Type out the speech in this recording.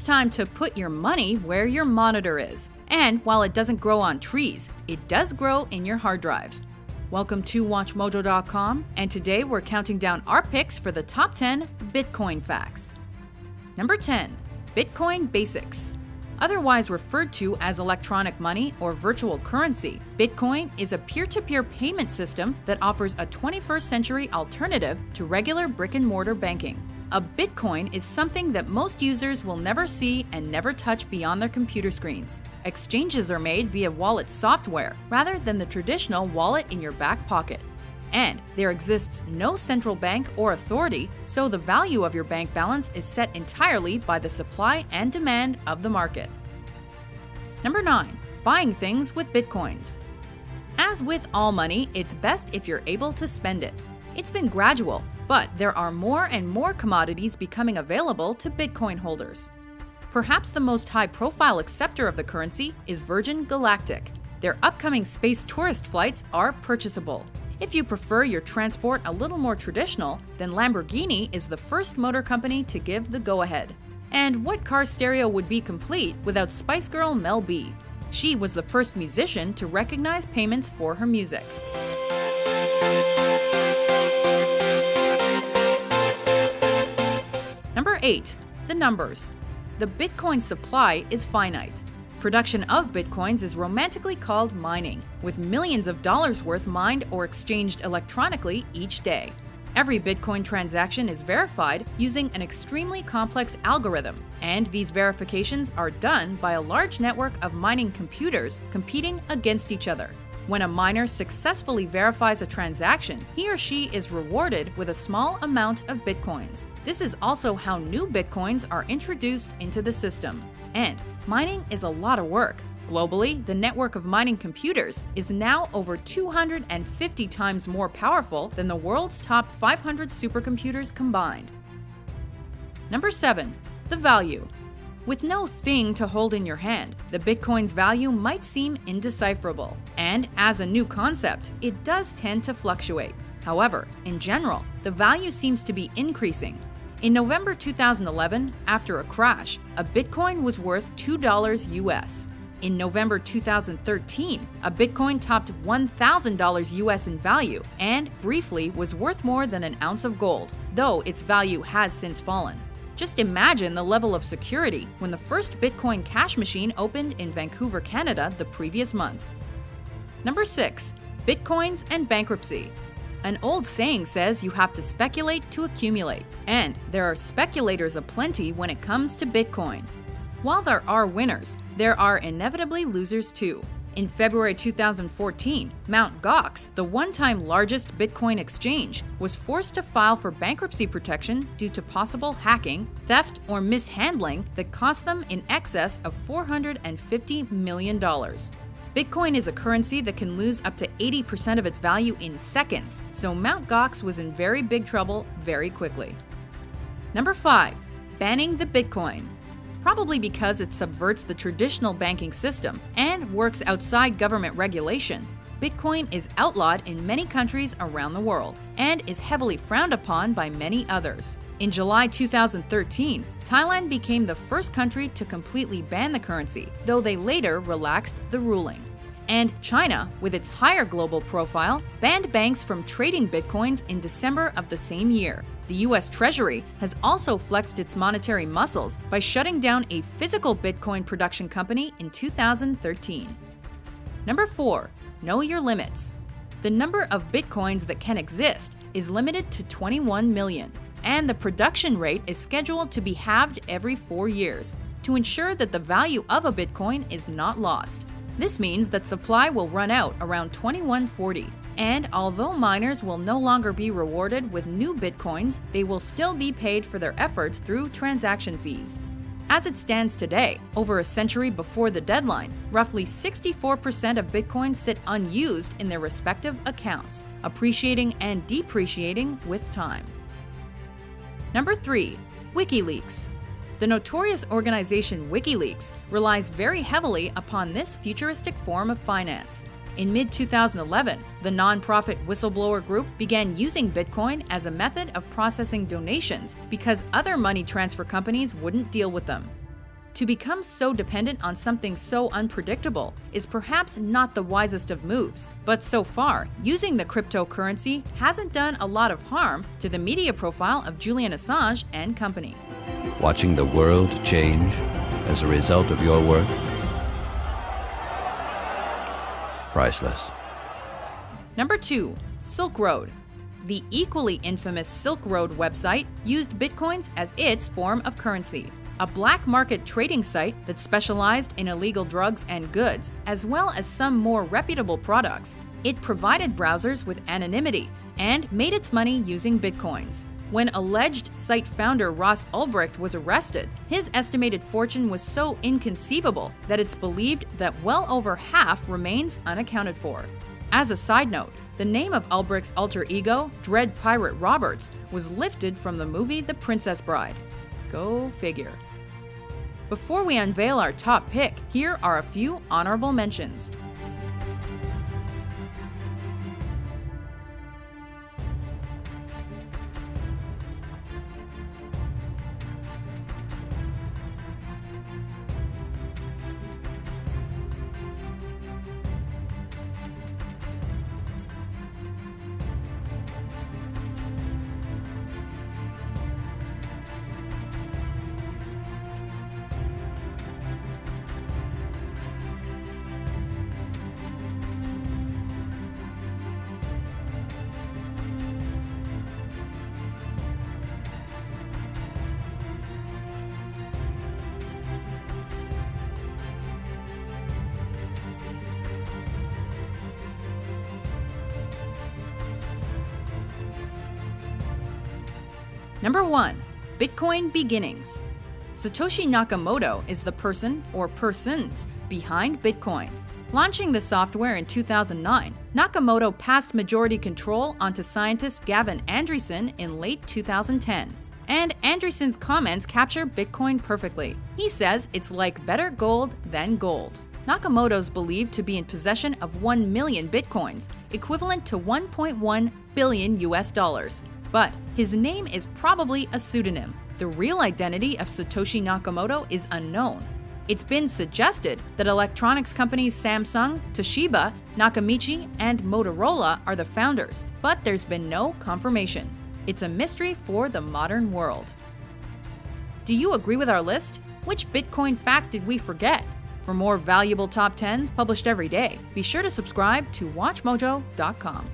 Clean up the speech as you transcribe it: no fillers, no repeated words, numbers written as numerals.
it's time to put your money where your monitor is. And while it doesn't grow on trees, it does grow in your hard drive. Welcome to WatchMojo.com, and today we're counting down our picks for the top 10 Bitcoin facts. Number 10. Bitcoin Basics. Otherwise referred to as electronic money or virtual currency, Bitcoin is a peer-to-peer payment system that offers a 21st century alternative to regular brick-and-mortar banking. A Bitcoin is something that most users will never see and never touch beyond their computer screens. Exchanges are made via wallet software rather than the traditional wallet in your back pocket. And there exists no central bank or authority, so the value of your bank balance is set entirely by the supply and demand of the market. Number 9. Buying things with Bitcoins. As with all money, it's best if you're able to spend it. It's been gradual, but there are more and more commodities becoming available to Bitcoin holders. Perhaps the most high-profile acceptor of the currency is Virgin Galactic. Their upcoming space tourist flights are purchasable. If you prefer your transport a little more traditional, then Lamborghini is the first motor company to give the go-ahead. And what car stereo would be complete without Spice Girl Mel B? She was the first musician to recognize payments for her music. Number 8. The numbers. The Bitcoin supply is finite. Production of Bitcoins is romantically called mining, with millions of dollars worth mined or exchanged electronically each day. Every Bitcoin transaction is verified using an extremely complex algorithm, and these verifications are done by a large network of mining computers competing against each other. When a miner successfully verifies a transaction, he or she is rewarded with a small amount of Bitcoins. This is also how new Bitcoins are introduced into the system. And mining is a lot of work. Globally, the network of mining computers is now over 250 times more powerful than the world's top 500 supercomputers combined. Number 7. The value. With no thing to hold in your hand, the Bitcoin's value might seem indecipherable. And as a new concept, it does tend to fluctuate. However, in general, the value seems to be increasing. In November 2011, after a crash, a Bitcoin was worth $2 US. In November 2013, a Bitcoin topped $1,000 US in value and briefly was worth more than an ounce of gold, though its value has since fallen. Just imagine the level of security when the first Bitcoin cash machine opened in Vancouver, Canada the previous month. Number 6. Bitcoins and bankruptcy. An old saying says you have to speculate to accumulate, and there are speculators aplenty when it comes to Bitcoin. While there are winners, there are inevitably losers too. In February 2014, Mt. Gox, the one-time largest Bitcoin exchange, was forced to file for bankruptcy protection due to possible hacking, theft, or mishandling that cost them in excess of $450 million. Bitcoin is a currency that can lose up to 80% of its value in seconds, so Mt. Gox was in very big trouble very quickly. Number 5. Banning the Bitcoin. Probably because it subverts the traditional banking system and works outside government regulation, Bitcoin is outlawed in many countries around the world and is heavily frowned upon by many others. In July 2013, Thailand became the first country to completely ban the currency, though they later relaxed the ruling. And China, with its higher global profile, banned banks from trading Bitcoins in December of the same year. The US Treasury has also flexed its monetary muscles by shutting down a physical Bitcoin production company in 2013. Number 4. Know your limits. The number of Bitcoins that can exist is limited to 21 million, and the production rate is scheduled to be halved every 4 years to ensure that the value of a Bitcoin is not lost. This means that supply will run out around 2140, and although miners will no longer be rewarded with new Bitcoins, they will still be paid for their efforts through transaction fees. As it stands today, over a century before the deadline, roughly 64% of Bitcoins sit unused in their respective accounts, appreciating and depreciating with time. Number 3. WikiLeaks. The notorious organization WikiLeaks relies very heavily upon this futuristic form of finance. In mid-2011, the nonprofit whistleblower group began using Bitcoin as a method of processing donations because other money transfer companies wouldn't deal with them. To become so dependent on something so unpredictable is perhaps not the wisest of moves, but so far, using the cryptocurrency hasn't done a lot of harm to the media profile of Julian Assange and company. Watching the world change as a result of your work? Priceless. Number 2. Silk Road. The equally infamous Silk Road website used bitcoins as its form of currency. A black market trading site that specialized in illegal drugs and goods, as well as some more reputable products. It provided browsers with anonymity and made its money using bitcoins. When alleged site founder Ross Ulbricht was arrested, his estimated fortune was so inconceivable that it's believed that well over half remains unaccounted for. As a side note, the name of Ulbricht's alter ego, Dread Pirate Roberts, was lifted from the movie The Princess Bride. Go figure. Before we unveil our top pick, here are a few honorable mentions. Number 1. Bitcoin Beginnings. Satoshi Nakamoto is the person or persons behind Bitcoin. Launching the software in 2009, Nakamoto passed majority control onto scientist Gavin Andresen in late 2010. And Andresen's comments capture Bitcoin perfectly. He says it's like better gold than gold. Nakamoto's believed to be in possession of 1 million bitcoins, equivalent to 1.1 billion US dollars. But his name is probably a pseudonym. The real identity of Satoshi Nakamoto is unknown. It's been suggested that electronics companies Samsung, Toshiba, Nakamichi, and Motorola are the founders, but there's been no confirmation. It's a mystery for the modern world. Do you agree with our list? Which Bitcoin fact did we forget? For more valuable top 10s published every day, be sure to subscribe to WatchMojo.com.